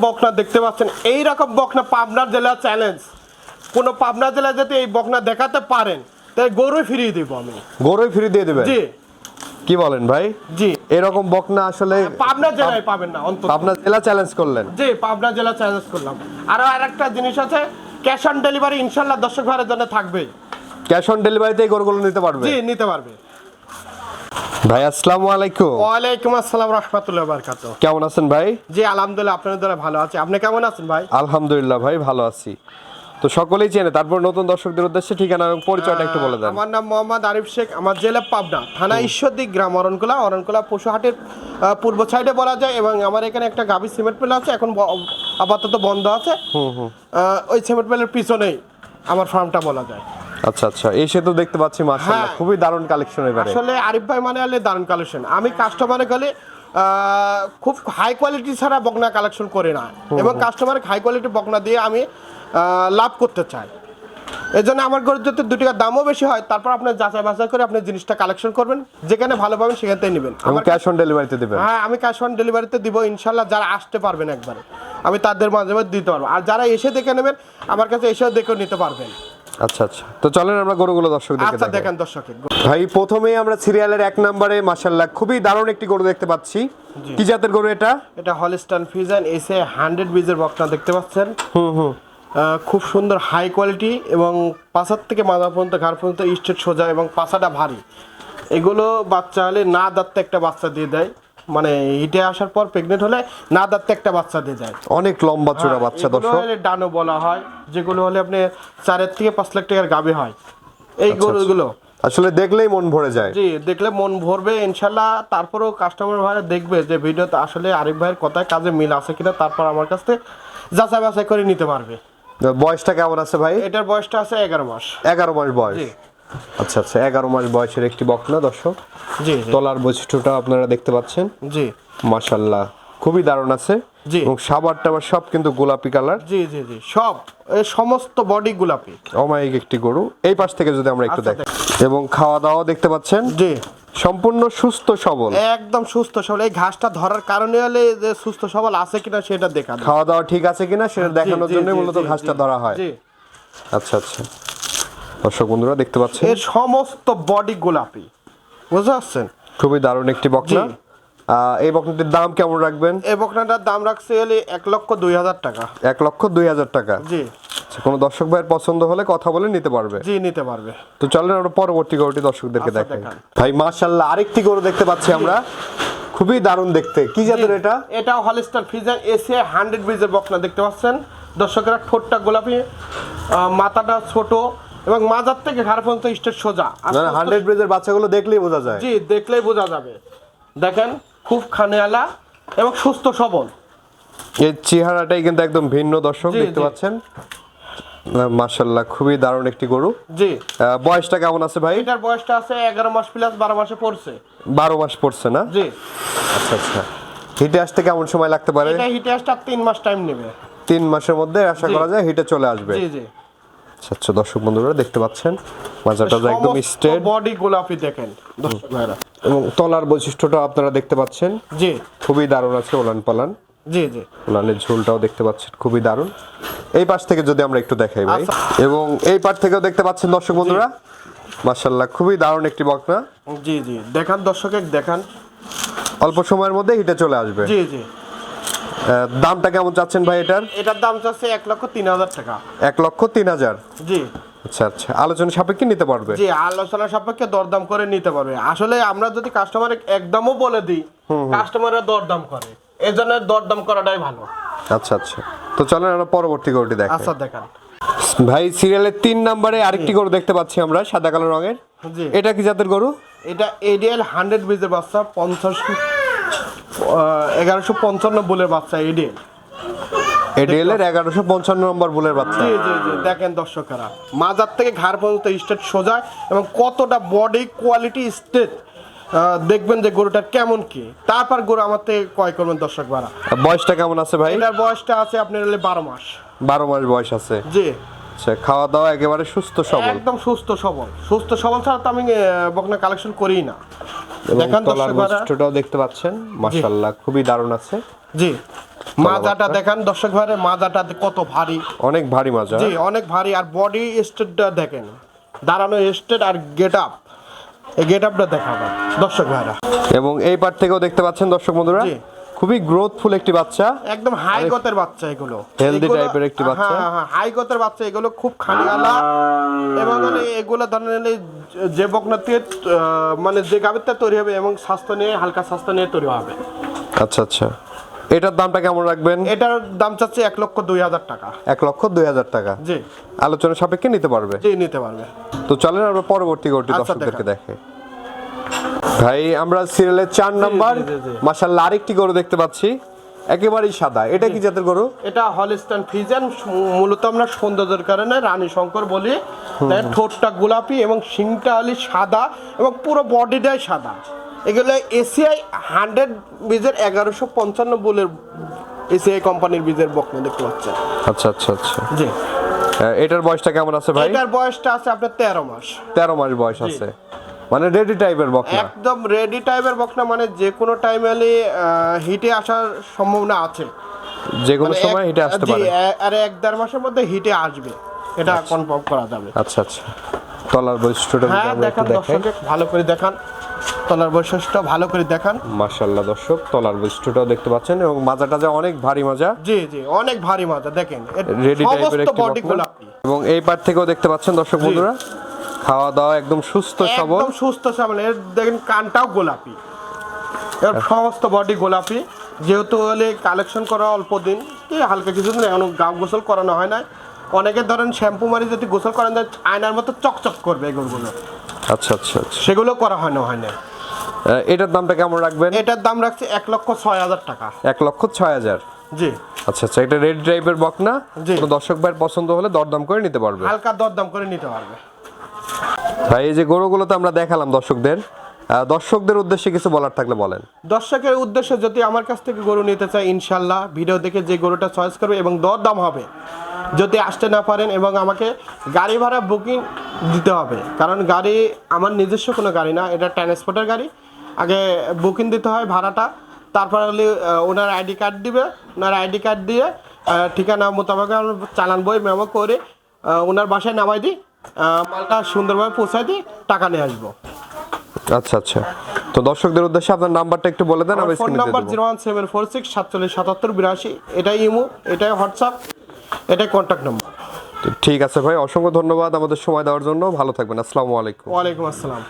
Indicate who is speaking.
Speaker 1: বকনা দেখতে পাচ্ছেন, এইরকম বকনা পাবনা জেলা চ্যালেঞ্জ। কোন পাবনা জেলায় যদি এই বকনা দেখাতে পারেন তাই গরুই ফিরিয়ে দিব আমি।
Speaker 2: গরুই ফিরিয়ে দিয়ে দেবেন?
Speaker 1: জি।
Speaker 2: কি বলেন ভাই?
Speaker 1: জি।
Speaker 2: এরকম বকনা আসলে
Speaker 1: পাবনা জেলায় পাবেন না অন্তত।
Speaker 2: পাবনা জেলা চ্যালেঞ্জ করলেন?
Speaker 1: জি, পাবনা জেলা চ্যালেঞ্জ করলাম। আর আরেকটা জিনিস আছে, ক্যাশ অন ডেলিভারি ইনশাআল্লাহ দর্শক ভাইয়ের জন্য থাকবে।
Speaker 2: ক্যাশ অন ডেলিভারিতে গরুগুলো নিতে পারবে?
Speaker 1: জি, নিতে পারবে।
Speaker 2: ভাই আসসালামু আলাইকুম।
Speaker 1: ওয়ালাইকুম আসসালাম রাহমাতুল্লাহি ওয়া বারাকাতুহু।
Speaker 2: কেমন আছেন ভাই?
Speaker 1: জি আলহামদুলিল্লাহ, আপনাদের দ্বারা ভালো আছি। আপনি কেমন আছেন ভাই?
Speaker 2: আলহামদুলিল্লাহ ভাই ভালো আছি। তো সকলেই চেনে, তারপর নতুন দর্শকদের উদ্দেশ্যে ঠিকানা এবং পরিচয়টা একটু বলে দেন।
Speaker 1: আমার নাম মোহাম্মদ আরিফ শেখ, আমার জেলা পাবনা, থানা ঈশ্বরদী, গ্রাম অরণকুলা পশুহাটের পূর্ব সাইডে বলা যায়। এবং আমার এখানে একটা গাভী সিমেন্ট মিল আছে, এখন আপাতত বন্ধ আছে। ওই সিমেন্ট মিলের পিছনেই আমার ফার্মটা বলা যায়।
Speaker 2: আচ্ছা আচ্ছা, এসে তো দেখতে পাচ্ছি মাশাআল্লাহ খুবই দারুণ কালেকশন এবারে।
Speaker 1: আসলে আরিফ ভাই মানে হলে দারুণ কালেকশন। আমি কাস্টমারে গেলে খুব হাই কোয়ালিটি ছাড়া বকনা কালেকশন করি না, এবং কাস্টমারকে হাই কোয়ালিটি বকনা দিয়ে আমি লাভ করতে চাই। এই জন্য আমার গরুর যদি 2 টাকা দামও বেশি হয়, তারপর আপনি যাচাই বাছাই করে আপনি জিনিসটা কালেকশন করবেন, যেখানে ভালো পাবেন সেখান থেকে নেবেন।
Speaker 2: এবং ক্যাশ অন ডেলিভারিতে দিবেন?
Speaker 1: হ্যাঁ, আমি ক্যাশ অন ডেলিভারিতে দিব ইনশাল্লাহ। যারা আসতে পারবেন একবারে আমি তাদের মাঝে মাঝে দিতে পারবো, আর যারা এসে দেখে নেবেন আমার কাছে এসেও দেখে নিতে পারবেন।
Speaker 2: আচ্ছা আচ্ছা, তো চলেন আমরা গরুগুলো দর্শকদেরকে
Speaker 1: আচ্ছা
Speaker 2: দেখাই।
Speaker 1: দেখেন দর্শকের
Speaker 2: ভাই প্রথমেই আমরা সিরিয়ালের 1 নম্বরে মাশাআল্লাহ খুবই দারুণ একটি গরু দেখতে পাচ্ছি। কি জাতের গরু এটা?
Speaker 1: এটা হলস্টাইন ফ্রিজিয়ান এসে 100 বীজের বকনা দেখতে পাচ্ছেন। খুব সুন্দর হাই কোয়ালিটি, এবং পাছার থেকে মাথা পর্যন্ত ঘাড় পর্যন্ত স্ট্রেট সোজা, এবং পাছাটা ভারী। এগুলো বাচ্চা হলে না দাঁততে একটা বাচ্চা দিয়ে দেয়, মানে হিটে আসার পর প্রেগনেন্ট হলে না দাঁততে একটা বাচ্চা দিয়ে দেয়।
Speaker 2: অনেক লম্বা চূড়া বাচ্চা দর্শক।
Speaker 1: এগুলো হলে ডানো বলা হয়, যেগুলো হলে আপনি 4 থেকে 5 লাখ টাকার গাভী হয় এই গরুগুলো।
Speaker 2: আসলে দেখলেই মন ভরে যায়।
Speaker 1: জি, দেখলে মন ভরবে ইনশাল্লাহ। তারপরেও কাস্টমার ভাইরা দেখবে যে ভিডিওতে আসলে আরিফ ভাইয়ের কথায় কাজে মিল আছে কিনা, তারপর আমার কাছ থেকে যাচাই বাছাই করে নিতে পারবে।
Speaker 2: বয়সটা কেমন আছে ভাই?
Speaker 1: এটার বয়সটা আছে 11 মাস।
Speaker 2: 11 মাস বয়স?
Speaker 1: জি।
Speaker 2: আচ্ছা আচ্ছা, 11 মাস বয়সের একটি বকনা দর্শক।
Speaker 1: জি।
Speaker 2: তলার বৈশিষ্ট্যটা আপনারা দেখতে পাচ্ছেন।
Speaker 1: জি
Speaker 2: মাশাআল্লাহ খুবই দারুণ আছে।
Speaker 1: জি।
Speaker 2: এবং সাবার টাবার সব কিন্তু গোলাপি কালার।
Speaker 1: জি জি জি, সব এই সমস্ত বডি গোলাপি।
Speaker 2: অমায়িক একটি গরু। এই পাশ থেকে যদি আমরা একটু দেখি, এবং খাওয়া দাওয়া দেখতে পাচ্ছেন।
Speaker 1: জি,
Speaker 2: সম্পূর্ণ সুস্থ সবল,
Speaker 1: একদম সুস্থ সবল। এই ঘাসটা ধরার কারণে হলে যে সুস্থ সবল আছে কিনা সেটা দেখা,
Speaker 2: খাওয়া দাওয়া ঠিক আছে কিনা সেটা দেখানোর জন্য মূলত ঘাসটা ধরা হয়।
Speaker 1: জি।
Speaker 2: আচ্ছা আচ্ছা, দর্শক বন্ধুরা দেখতে পাচ্ছেন
Speaker 1: এর সমস্ত বডি গোলাপি, বুঝতে পারছেন?
Speaker 2: খুবই দারুণ একটি বকনা। এই বকনাটির দাম কেমন রাখবেন?
Speaker 1: এই বকনাটার দাম রাখছে হলে 1,02,000 টাকা।
Speaker 2: 1,02,000 টাকা?
Speaker 1: জি।
Speaker 2: আচ্ছা, কোনো দর্শক ভাইয়ের পছন্দ হলে কথা বলে নিতে পারবে?
Speaker 1: জি, নিতে পারবে।
Speaker 2: তো চলেন আমরা পরবর্তী গরুটি দর্শকদেরকে
Speaker 1: আচ্ছা,
Speaker 2: দেখাই।
Speaker 1: দেখান।
Speaker 2: ভাই মাশাআল্লাহ আরেকটি গরু দেখতে পাচ্ছি আমরা, খুবই দারুণ দেখতে। কি জাতের এটা?
Speaker 1: এটা হলস্টাইন ফ্রিজিয়ান এসে 100 বীজের বকনা দেখতে পাচ্ছেন দর্শকরা। ঠোঁটটা গোলাপি, মাথাটা ছোট, এবং মাজার থেকে ঘাড় পর্যন্ত স্ট্রেট সোজা।
Speaker 2: 100 ব্রিজের বাচ্চাগুলো দেখলেই বোঝা যায়।
Speaker 1: জি, দেখলেই বোঝা যাবে। দেখেন খুব খানেওয়ালা এবং সুস্থ সবল।
Speaker 2: এর চেহারাটাই কিন্তু একদম ভিন্ন দর্শক, দেখতে পাচ্ছেন। মাশাআল্লাহ খুবই দারুণ একটি গরু।
Speaker 1: জি।
Speaker 2: বয়সটা কেমন আছে ভাই?
Speaker 1: এটার বয়সটা আছে 11 মাস প্লাস 12 মাসে পড়ছে।
Speaker 2: 12 মাস পড়ছে না?
Speaker 1: জি।
Speaker 2: আচ্ছা আচ্ছা, হিটে আসতে কেমন সময় লাগতে পারে?
Speaker 1: এটা হিটে আসতে 3 মাস টাইম নেবে।
Speaker 2: 3 মাসের মধ্যে আশা করা যায় হিটে চলে আসবে।
Speaker 1: জি জি।
Speaker 2: আচ্ছা আচ্ছা, দর্শক বন্ধুরা দেখতে পাচ্ছেন মাজাটা একদম স্ট্রেট,
Speaker 1: বডি গোলাপি দেখেন দর্শক ভাইরা।
Speaker 2: এবং তলার বৈশিষ্ট্যটা আপনারা দেখতে পাচ্ছেন।
Speaker 1: জি।
Speaker 2: খুবই দারুণ আছে ওলান পালান।
Speaker 1: জি জি।
Speaker 2: ওলানের ঝোলটাও দেখতে পাচ্ছেন খুবই দারুণ। এই পাশ থেকে যদি আমরা একটু দেখাই ভাই, এবং এই পাশ থেকেও দেখতে পাচ্ছেন দর্শক বন্ধুরা। মাশাআল্লাহ খুবই দারুণ একটি বকনা।
Speaker 1: জি জি, দেখান দর্শকে দেখান।
Speaker 2: অল্প সময়ের মধ্যে হিটে চলে আসবে।
Speaker 1: জি জি।
Speaker 2: দামটা কেমন চাচ্ছেন ভাই এটার?
Speaker 1: এটার দাম চাচ্ছে 1,03,000 টাকা।
Speaker 2: 1,03,000?
Speaker 1: জি।
Speaker 2: আচ্ছা আচ্ছা, আলোচনা সাপেক্ষে নিতে পারবে?
Speaker 1: জি, আলোচনা সাপেক্ষে দরদাম করে নিতে পারবে। আসলে আমরা যদি কাস্টমারে একদমও বলে দিই, কাস্টমাররা দরদাম করে, এই জন্য দরদাম করাটাই ভালো।
Speaker 2: আচ্ছা আচ্ছা, তো চলেন আমরা পরবর্তী গরুটি দেখাই।
Speaker 1: আচ্ছা দেখান।
Speaker 2: ভাই সিরিয়ালের 3 নম্বরে আরেকটি গরু দেখতে পাচ্ছি আমরা, সাদা কালো রঙের।
Speaker 1: জি।
Speaker 2: এটা কি জাতের গরু?
Speaker 1: এটা এডিএল 100 বীজের বাচ্চা, 1155 বুলের বাচ্চা। এডিএল
Speaker 2: এডিএল এর 1155 নম্বর বুলের বাচ্চা।
Speaker 1: জি জি জি, দেখেন দর্শকরা মাজার থেকে ঘাড় পর্যন্ত স্ট্রেট সোজা, এবং কতটা বডি কোয়ালিটি স্ট্রেট। দেখবেন যে গরুটা কেমন কি, তারপর গরু আমার থেকে ক্রয় করবেন দর্শক ভাড়া।
Speaker 2: বয়সটা কেমন আছে ভাই?
Speaker 1: এটার বয়সটা আছে আপনার হলে 12 মাস।
Speaker 2: 12 মাস বয়স আছে?
Speaker 1: জি।
Speaker 2: আচ্ছা, খাওয়া দাওয়া একেবারে সুস্থ সবল?
Speaker 1: একদম সুস্থ সবল। সুস্থ সবল ছাড়া তো আমি বকনা কালেকশন করিই না।
Speaker 2: এবং
Speaker 1: দেখেন
Speaker 2: তলার
Speaker 1: দর্শক ভাড়া।
Speaker 2: বৈশিষ্ট্যটাও দেখতে পাচ্ছেন মাশাআল্লাহ খুবই দারুণ আছে।
Speaker 1: জি। মাজাটা দেখেন দর্শক ভাইরে, মাজাটা কত ভারী,
Speaker 2: অনেক ভারী মাজা।
Speaker 1: জি অনেক ভারী। আর বডি স্টেটটা দেখেন, দাঁড়ানো স্টেট আর গেট আপ, এই গেট আপটা দেখাবেন দর্শক ভাইরা।
Speaker 2: এবং এই পার থেকেও দেখতে পাচ্ছেন দর্শক বন্ধুরা,
Speaker 1: জি।
Speaker 2: খুবই গ্রোথফুল একটি বাচ্চা,
Speaker 1: একদম হাই গতের বাচ্চা এগুলো,
Speaker 2: হেলদি
Speaker 1: এগুলো-
Speaker 2: টাইপের একটি বাচ্চা।
Speaker 1: হ্যাঁ হ্যাঁ হাই গতের বাচ্চা এগুলো, খুব খানিয়ালা। এবং মানে এগুলো ধরেন এই যে বকনা থেকে মানে যে গাভীরটা তৈরি হবে এবং স্বাস্থ্য নিয়ে হালকা স্বাস্থ্য নিয়ে তৈরি হবে।
Speaker 2: আচ্ছা আচ্ছা, এটার দামটা কেমন রাখবেন?
Speaker 1: এটার দাম চাচ্ছে 1,02,000 টাকা।
Speaker 2: 1,02,000 টাকা।
Speaker 1: জি
Speaker 2: আলোচনা সাপেক্ষে নিতে পারবে।
Speaker 1: জি নিতে পারবে।
Speaker 2: তো চলেন আমরা পরবর্তী গরুটি
Speaker 1: আচ্ছা,
Speaker 2: দর্শকদেরকে দেখে। ভাই আমরা সিরিয়ালের 4 নাম্বার
Speaker 1: জি, জি।
Speaker 2: মাশাআল্লাহ আরেকটি গরু দেখতে পাচ্ছি, একেবারেই সাদা। এটা কি জাতের গরু?
Speaker 1: এটা হলিস্টাইন ফ্রিজিয়ান, মূলত আমরা সৌন্দর্যের কারণে রানী শঙ্কর বলি। তাই ঠোঁটটা গোলাপি এবং শিংটা হলি সাদা এবং পুরো বডিটাই সাদা। এগুলো এসিআই 100 বীজের 1155 বুলের এসিআই কোম্পানির বীজের বকনা দেখতে পাচ্ছেন।
Speaker 2: আচ্ছা আচ্ছা আচ্ছা,
Speaker 1: জি
Speaker 2: এটার বয়সটা কেমন আছে ভাই?
Speaker 1: এটার বয়সটা আছে আপনার 13 মাস।
Speaker 2: 13 মাস বয়স আছে, মানে রেডি টাইপের বকনা।
Speaker 1: একদম রেডি টাইপের বকনা, মানে যে কোনো টাইমে হিটে আসার সম্ভাবনা আছে,
Speaker 2: যে কোনো
Speaker 1: মানে
Speaker 2: সময় এটা আসতে
Speaker 1: জি,
Speaker 2: পারে।
Speaker 1: আর 1-1.5 মাসের মধ্যে হিটে আসবে, এটা কনফার্ম করা যাবে।
Speaker 2: আচ্ছা আচ্ছা, তলার বৈশিষ্ট্যটা যদি
Speaker 1: হ্যাঁ
Speaker 2: আমরা একটু
Speaker 1: দেখান
Speaker 2: দেখাই।
Speaker 1: দর্শক, ভালো করে দেখান তলার বৈশিষ্ট্য, ভালো করে দেখান।
Speaker 2: মাশাআল্লাহ দর্শক, তলার বৈশিষ্ট্যটাও দেখতে পাচ্ছেন এবং মাজাটা যে অনেক ভারী মাজা,
Speaker 1: জি জি অনেক ভারী মাথা দেখেন,
Speaker 2: রেডি টাইপের
Speaker 1: সমস্ত
Speaker 2: একটি
Speaker 1: বডি
Speaker 2: বকনা।
Speaker 1: গোলাপি,
Speaker 2: এবং এই পার থেকেও দেখতে পাচ্ছেন দর্শক বন্ধুরা, খাওয়া দাওয়া একদম সুস্থ সবল।
Speaker 1: একদম সুস্থ সবল। এর দেখেন কানটাও গোলাপি, এর সমস্ত বডি গোলাপি। যেহেতু হলে কালেকশন করা অল্প দিন, এই হালকা কিছুদিন এখন গা গোসল করানো হয় না। অনেকে ধরেন শ্যাম্পু মারি যদি গোসল করেন তাহলে আয়নার মতো চকচক করবে এগুলো,
Speaker 2: আচ্ছা আচ্ছা আচ্ছা,
Speaker 1: সেগুলো করা হয় না।
Speaker 2: এটার দামটা কেমন রাখবেন?
Speaker 1: এটার দাম রাখছে 1,06,000 টাকা।
Speaker 2: 1,06,000।
Speaker 1: জি
Speaker 2: আচ্ছা আচ্ছা, এটা রেড টাইপের বকনা,
Speaker 1: জি।
Speaker 2: কোনো দর্শক ভাইয়ের পছন্দ হলে দরদাম করে নিতে পারবে।
Speaker 1: হালকা দরদাম করে নিতে পারবে।
Speaker 2: ভাই এই যে গরুগুলো তো আমরা দেখালাম দর্শকদের, দর্শকদের উদ্দেশ্যে কিছু বলার থাকলে বলেন।
Speaker 1: দর্শকের উদ্দেশ্যে যদি আমার কাছ থেকে গরু নিতে চায়, ইনশাল্লাহ ভিডিও দেখে যে গরুটা চয়েস করবে এবং দরদাম হবে। যদি আসতে না পারেন এবং আমাকে গাড়ি ভাড়া বুকিং দিতে হবে, কারণ গাড়ি আমার নিজস্ব কোনো গাড়ি না, এটা ট্রান্সপোর্টের গাড়ি। আগে বুকিং দিতে হয় ভাড়াটা, তারপর হলে ওনার আইডি কার্ড দিবে, ওনার আইডি কার্ড দিয়ে ঠিকানা মোতাবেক চালান বই মেমো করে ওনার বাসায় নামাই দিই, মালটা সুন্দরভাবে পৌঁছায় দিই, টাকা নিয়ে আসবো।
Speaker 2: আচ্ছা আচ্ছা, তো দর্শকদের উদ্দেশ্যে আপনার নাম্বারটা একটু বলে দেন, আমি
Speaker 1: ফোন
Speaker 2: স্ক্রিনে দিয়ে
Speaker 1: নাম্বার
Speaker 2: দেব।
Speaker 1: 01746477782, এটাই ইমো, এটাই হোয়াটসঅ্যাপ, এটাই কন্ট্যাক্ট নাম্বার।
Speaker 2: তো ঠিক আছে ভাই, অসংখ্য ধন্যবাদ আমাদের সময় দেওয়ার জন্য। ভালো থাকবেন, আসসালামু আলাইকুম।
Speaker 1: ওয়ালাইকুম আসসালাম।